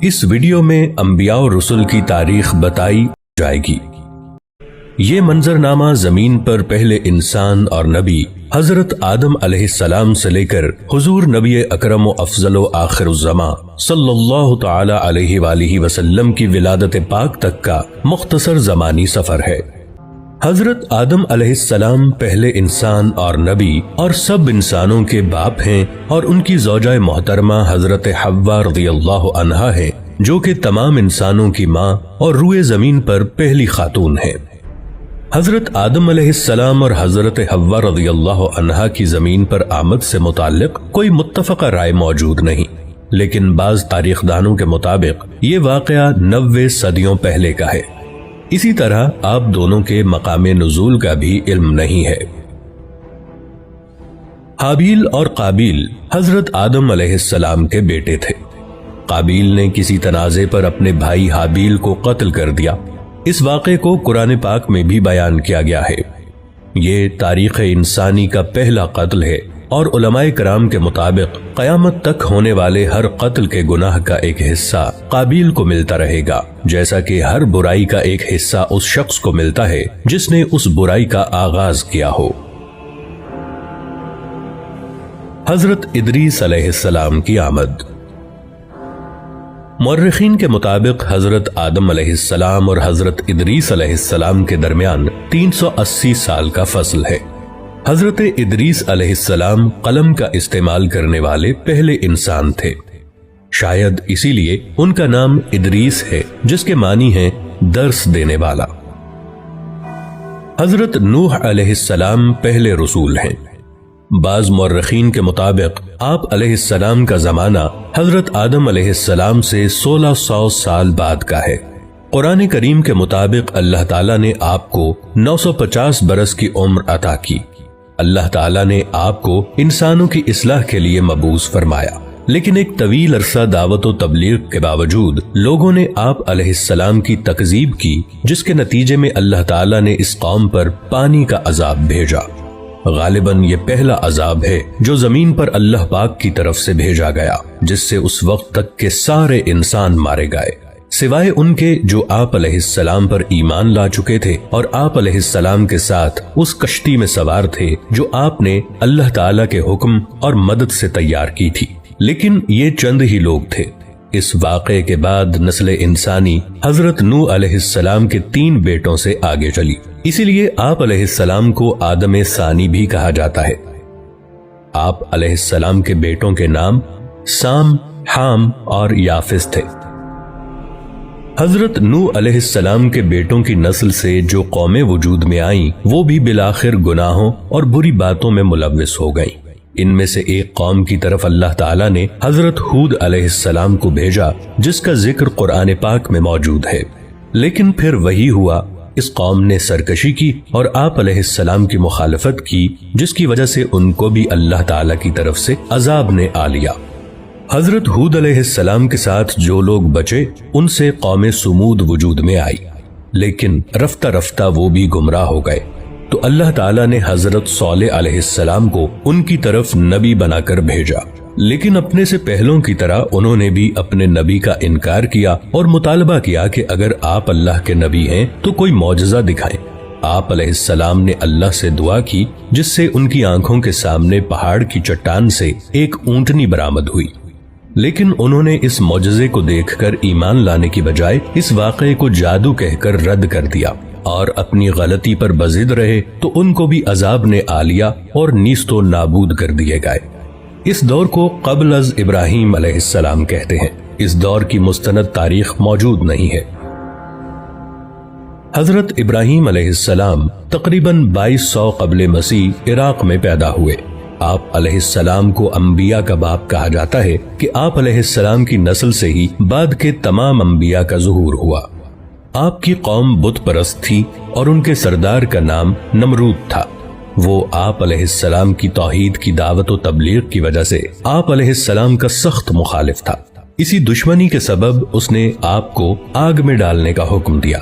اس video میں انبیاء اور رسل کی تاریخ بتائی جائے گی۔ یہ منظرنامہ زمین پر پہلے انسان اور نبی حضرت آدم علیہ السلام سے لے کر حضور نبی اکرم و افضل و آخر الزماں صلی اللہ تعالی علیہ وآلہ وسلم کی ولادت پاک تک کا مختصر زمانی سفر ہے۔ حضرت آدم علیہ السلام پہلے انسان اور نبی اور سب انسانوں کے باپ ہیں، اور ان کی زوجہ محترمہ حضرت حوا رضی اللہ عنہا ہے، جو کہ تمام انسانوں کی ماں اور روئے زمین پر پہلی خاتون ہے۔ حضرت آدم علیہ السلام اور حضرت حوا رضی اللہ عنہا کی زمین پر آمد سے متعلق کوئی متفقہ رائے موجود نہیں، لیکن بعض تاریخ دانوں کے مطابق یہ واقعہ 90 صدیوں پہلے کا ہے۔ اسی طرح آپ دونوں کے مقام نزول کا بھی علم نہیں ہے۔ حابیل اور قابیل حضرت آدم علیہ السلام کے بیٹے تھے۔ قابیل نے کسی تنازع پر اپنے بھائی حابیل کو قتل کر دیا۔ اس واقعے کو قرآن پاک میں بھی بیان کیا گیا ہے۔ یہ تاریخ انسانی کا پہلا قتل ہے، اور علماء کرام کے مطابق قیامت تک ہونے والے ہر قتل کے گناہ کا ایک حصہ قابیل کو ملتا رہے گا، جیسا کہ ہر برائی کا ایک حصہ اس شخص کو ملتا ہے جس نے اس برائی کا آغاز کیا ہو۔ حضرت ادریس علیہ السلام کی آمد۔ مورخین کے مطابق حضرت آدم علیہ السلام اور حضرت ادریس علیہ السلام کے درمیان 380 سال کا فصل ہے۔ حضرت ادریس علیہ السلام قلم کا استعمال کرنے والے پہلے انسان تھے، شاید اسی لیے ان کا نام ادریس ہے، جس کے معنی ہے درس دینے والا۔ حضرت نوح علیہ السلام پہلے رسول ہیں۔ بعض مورخین کے مطابق آپ علیہ السلام کا زمانہ حضرت آدم علیہ السلام سے 1600 سال بعد کا ہے۔ قرآن کریم کے مطابق اللہ تعالیٰ نے آپ کو 950 برس کی عمر عطا کی۔ اللہ تعالیٰ نے آپ کو انسانوں کی اصلاح کے لیے مبعوث فرمایا، لیکن ایک طویل عرصہ دعوت و تبلیغ کے باوجود لوگوں نے آپ علیہ السلام کی تکذیب کی، جس کے نتیجے میں اللہ تعالیٰ نے اس قوم پر پانی کا عذاب بھیجا۔ غالباً یہ پہلا عذاب ہے جو زمین پر اللہ پاک کی طرف سے بھیجا گیا، جس سے اس وقت تک کے سارے انسان مارے گئے، سوائے ان کے جو آپ علیہ السلام پر ایمان لا چکے تھے اور آپ علیہ السلام کے ساتھ اس کشتی میں سوار تھے جو آپ نے اللہ تعالیٰ کے حکم اور مدد سے تیار کی تھی۔ لیکن یہ چند ہی لوگ تھے۔ اس واقعے کے بعد نسل انسانی حضرت نوح علیہ السلام کے 3 بیٹوں سے آگے چلی، اسی لیے آپ علیہ السلام کو آدم ثانی بھی کہا جاتا ہے۔ آپ علیہ السلام کے بیٹوں کے نام سام، حام اور یافس تھے۔ حضرت نوح علیہ السلام کے بیٹوں کی نسل سے جو قومیں وجود میں آئیں، وہ بھی بالآخر گناہوں اور بری باتوں میں ملوث ہو گئیں۔ ان میں سے ایک قوم کی طرف اللہ تعالیٰ نے حضرت ہود علیہ السلام کو بھیجا، جس کا ذکر قرآن پاک میں موجود ہے۔ لیکن پھر وہی ہوا، اس قوم نے سرکشی کی اور آپ علیہ السلام کی مخالفت کی، جس کی وجہ سے ان کو بھی اللہ تعالیٰ کی طرف سے عذاب نے آ لیا۔ حضرت ہود علیہ السلام کے ساتھ جو لوگ بچے، ان سے قوم سمود وجود میں آئی، لیکن رفتہ رفتہ وہ بھی گمراہ ہو گئے۔ تو اللہ تعالیٰ نے حضرت صالح علیہ السلام کو ان کی طرف نبی بنا کر بھیجا، لیکن اپنے سے پہلوں کی طرح انہوں نے بھی اپنے نبی کا انکار کیا اور مطالبہ کیا کہ اگر آپ اللہ کے نبی ہیں تو کوئی معجزہ دکھائیں۔ آپ علیہ السلام نے اللہ سے دعا کی، جس سے ان کی آنکھوں کے سامنے پہاڑ کی چٹان سے ایک اونٹنی برآمد ہوئی، لیکن انہوں نے اس معجزے کو دیکھ کر ایمان لانے کی بجائے اس واقعے کو جادو کہہ کر رد کر دیا اور اپنی غلطی پر بضد رہے، تو ان کو بھی عذاب نے آ لیا اور نیست و نابود کر دیے گئے۔ اس دور کو قبل از ابراہیم علیہ السلام کہتے ہیں۔ اس دور کی مستند تاریخ موجود نہیں ہے۔ حضرت ابراہیم علیہ السلام تقریباً 2200 قبل مسیح عراق میں پیدا ہوئے۔ آپ علیہ السلام کو انبیاء کا باپ کہا جاتا ہے کہ آپ علیہ السلام کی نسل سے ہی بعد کے تمام انبیاء کا ظہور ہوا۔ آپ کی قوم بت پرست تھی اور ان کے سردار کا نام نمرود تھا۔ وہ آپ علیہ السلام کی توحید کی دعوت و تبلیغ کی وجہ سے آپ علیہ السلام کا سخت مخالف تھا۔ اسی دشمنی کے سبب اس نے آپ کو آگ میں ڈالنے کا حکم دیا۔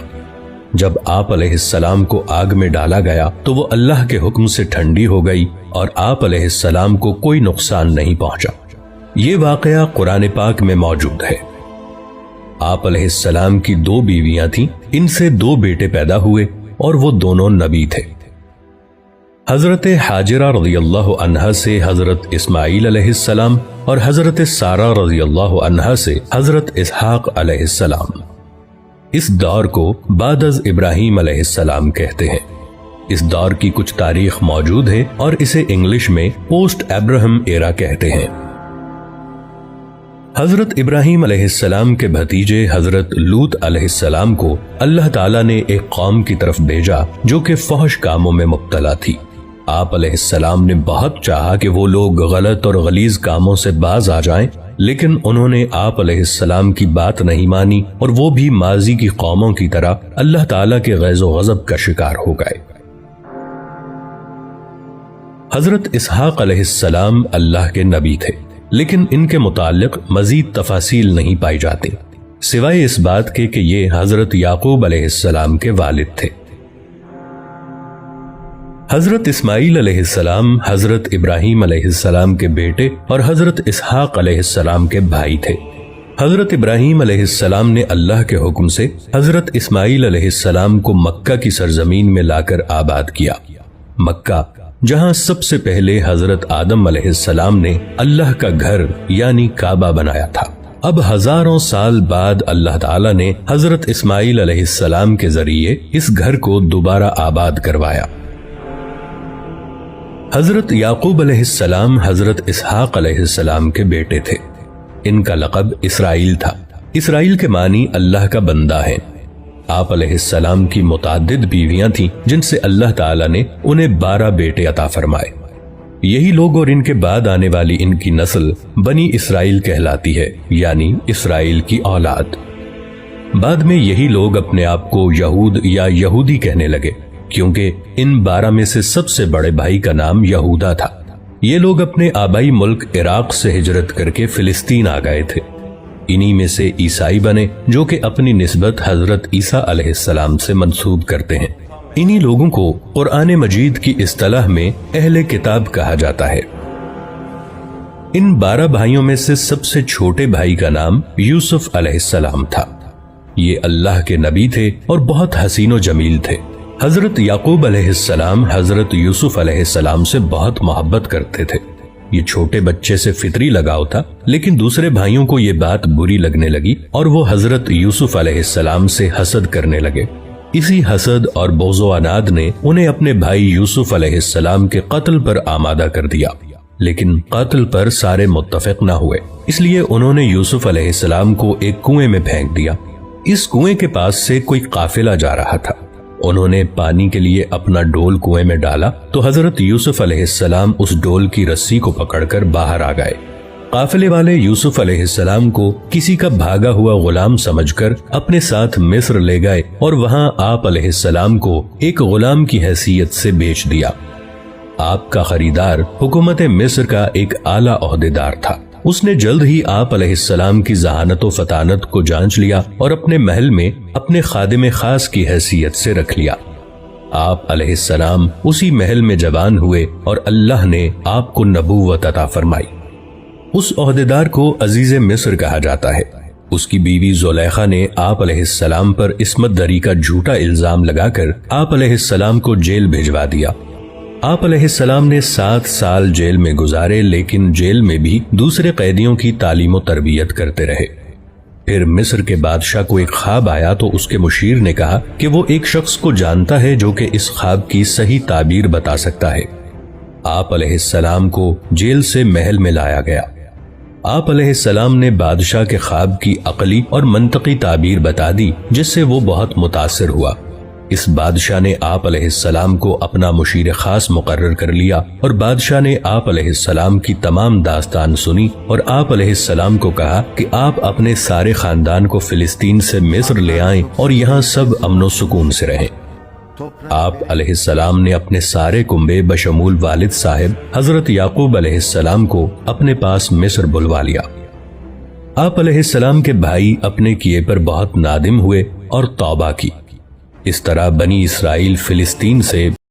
جب آپ علیہ السلام کو آگ میں ڈالا گیا تو وہ اللہ کے حکم سے ٹھنڈی ہو گئی اور آپ علیہ السلام کو کوئی نقصان نہیں پہنچا۔ یہ واقعہ قرآن پاک میں موجود ہے۔ آپ علیہ السلام کی 2 بیویاں تھیں، ان سے 2 بیٹے پیدا ہوئے اور وہ دونوں نبی تھے۔ حضرت حاجرہ رضی اللہ عنہا سے حضرت اسماعیل علیہ السلام اور حضرت سارہ رضی اللہ عنہا سے حضرت اسحاق علیہ السلام۔ اس دور کو بعد از ابراہیم علیہ السلام کہتے ہیں۔ اس دور کی کچھ تاریخ موجود ہے اور اسے انگلش میں پوسٹ ابراہم ایرا کہتے ہیں۔ حضرت ابراہیم علیہ السلام کے بھتیجے حضرت لوط علیہ السلام کو اللہ تعالیٰ نے ایک قوم کی طرف بھیجا جو کہ فحش کاموں میں مبتلا تھی۔ آپ علیہ السلام نے بہت چاہا کہ وہ لوگ غلط اور غلیظ کاموں سے باز آ جائیں، لیکن انہوں نے آپ علیہ السلام کی بات نہیں مانی اور وہ بھی ماضی کی قوموں کی طرح اللہ تعالیٰ کے غیظ و غضب کا شکار ہو گئے۔ حضرت اسحاق علیہ السلام اللہ کے نبی تھے، لیکن ان کے متعلق مزید تفاصیل نہیں پائی جاتی، سوائے اس بات کے کہ یہ حضرت یعقوب علیہ السلام کے والد تھے۔ حضرت اسماعیل علیہ السلام حضرت ابراہیم علیہ السلام کے بیٹے اور حضرت اسحاق علیہ السلام کے بھائی تھے۔ حضرت ابراہیم علیہ السلام نے اللہ کے حکم سے حضرت اسماعیل علیہ السلام کو مکہ کی سرزمین میں لا کر آباد کیا۔ مکہ جہاں سب سے پہلے حضرت آدم علیہ السلام نے اللہ کا گھر یعنی کعبہ بنایا تھا، اب ہزاروں سال بعد اللہ تعالیٰ نے حضرت اسماعیل علیہ السلام کے ذریعے اس گھر کو دوبارہ آباد کروایا۔ حضرت یعقوب علیہ السلام حضرت اسحاق علیہ السلام کے بیٹے تھے۔ ان کا لقب اسرائیل تھا۔ اسرائیل کے معنی اللہ کا بندہ ہے۔ آپ علیہ السلام کی متعدد بیویاں تھیں جن سے اللہ تعالیٰ نے انہیں 12 بیٹے عطا فرمائے۔ یہی لوگ اور ان کے بعد آنے والی ان کی نسل بنی اسرائیل کہلاتی ہے، یعنی اسرائیل کی اولاد۔ بعد میں یہی لوگ اپنے آپ کو یہود یا یہودی کہنے لگے، کیونکہ ان 12 میں سے سب سے بڑے بھائی کا نام یہودا تھا۔ یہ لوگ اپنے آبائی ملک عراق سے ہجرت کر کے فلسطین آ گئے تھے۔ انہی میں سے عیسائی بنے جو کہ اپنی نسبت حضرت عیسیٰ علیہ السلام سے منسوب کرتے ہیں۔ انہی لوگوں کو قرآن مجید کی اصطلاح میں اہل کتاب کہا جاتا ہے۔ ان 12 بھائیوں میں سے سب سے چھوٹے بھائی کا نام یوسف علیہ السلام تھا۔ یہ اللہ کے نبی تھے اور بہت حسین و جمیل تھے۔ حضرت یعقوب علیہ السلام حضرت یوسف علیہ السلام سے بہت محبت کرتے تھے۔ یہ چھوٹے بچے سے فطری لگاؤ تھا، لیکن دوسرے بھائیوں کو یہ بات بری لگنے لگی اور وہ حضرت یوسف علیہ السلام سے حسد کرنے لگے۔ اسی حسد اور بغض و عناد نے انہیں اپنے بھائی یوسف علیہ السلام کے قتل پر آمادہ کر دیا، لیکن قتل پر سارے متفق نہ ہوئے، اس لیے انہوں نے یوسف علیہ السلام کو ایک کنویں میں پھینک دیا۔ اس کنویں کے پاس سے کوئی قافلہ جا رہا تھا۔ انہوں نے پانی کے لیے اپنا ڈول کنویں میں ڈالا تو حضرت یوسف علیہ السلام اس ڈول کی رسی کو پکڑ کر باہر آ گئے۔ قافلے والے یوسف علیہ السلام کو کسی کا بھاگا ہوا غلام سمجھ کر اپنے ساتھ مصر لے گئے اور وہاں آپ علیہ السلام کو ایک غلام کی حیثیت سے بیچ دیا۔ آپ کا خریدار حکومت مصر کا ایک اعلیٰ عہدیدار تھا۔ اس نے جلد ہی آپ علیہ السلام کی ذہانت و فطانت کو جانچ لیا اور اپنے محل میں اپنے خادم خاص کی حیثیت سے رکھ لیا۔ آپ علیہ السلام اسی محل میں جوان ہوئے اور اللہ نے آپ کو نبوت عطا فرمائی۔ اس عہدیدار کو عزیز مصر کہا جاتا ہے۔ اس کی بیوی زلیخا نے آپ علیہ السلام پر عصمت دری کا جھوٹا الزام لگا کر آپ علیہ السلام کو جیل بھجوا دیا۔ آپ علیہ السلام نے 7 سال جیل میں گزارے، لیکن جیل میں بھی دوسرے قیدیوں کی تعلیم و تربیت کرتے رہے۔ پھر مصر کے بادشاہ کو ایک خواب آیا تو اس کے مشیر نے کہا کہ وہ ایک شخص کو جانتا ہے جو کہ اس خواب کی صحیح تعبیر بتا سکتا ہے۔ آپ علیہ السلام کو جیل سے محل میں لایا گیا۔ آپ علیہ السلام نے بادشاہ کے خواب کی عقلی اور منطقی تعبیر بتا دی، جس سے وہ بہت متاثر ہوا۔ اس بادشاہ نے آپ علیہ السلام کو اپنا مشیر خاص مقرر کر لیا اور بادشاہ نے آپ علیہ السلام کی تمام داستان سنی اور آپ علیہ السلام کو کہا کہ آپ اپنے سارے خاندان کو فلسطین سے مصر لے آئیں اور یہاں سب امن و سکون سے رہیں۔ آپ علیہ السلام نے اپنے سارے کنبے بشمول والد صاحب حضرت یعقوب علیہ السلام کو اپنے پاس مصر بلوا لیا۔ آپ علیہ السلام کے بھائی اپنے کیے پر بہت نادم ہوئے اور توبہ کی۔ اس طرح بنی اسرائیل فلسطین سے